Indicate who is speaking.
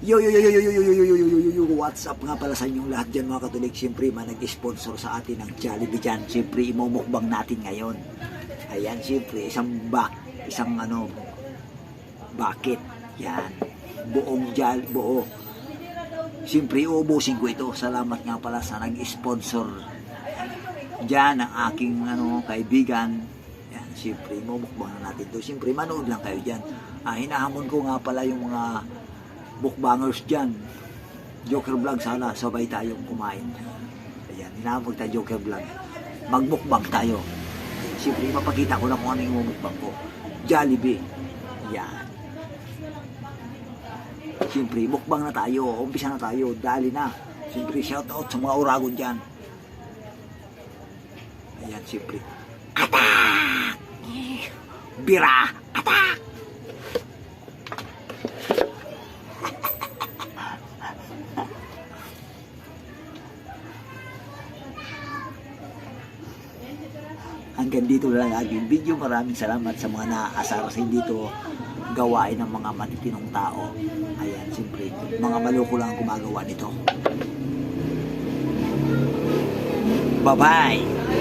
Speaker 1: Yo, what's up nga pala sa inyong lahat dyan mga katulik. Siyempre, nag-sponsor sa atin ng Jollibee dyan. Siyempre, imumukbang natin ngayon. Ayan, siyempre, isang bucket. Yan. Buo. Siyempre, uubusin ko ito. Salamat nga pala sa nag-sponsor dyan, ang aking kaibigan. Yan, siyempre, imumukbang na natin ito. Siyempre, manood lang kayo dyan. Hinahamon ko nga pala yung mga bookbangers dyan. Joker Vlog, sana sabay tayong kumain. Ayan, hinahamon tayo Joker Vlog. Magmukbang tayo. Siyempre, mapakita ko na kung ano yung mukbang ko. Jollibee. Yan. Siyempre, mukbang na tayo. Umpisa na tayo. Dali na. Siyempre, shoutout sa mga uragon dyan. Ayan, siyempre. Atak! Bira! Atak! Hanggang dito na lang aking video. Maraming salamat sa mga naaasar sa dito gawain ng mga matitinong tao. Ayan, siyempre, mga maloko lang gumagawa nito. Bye-bye!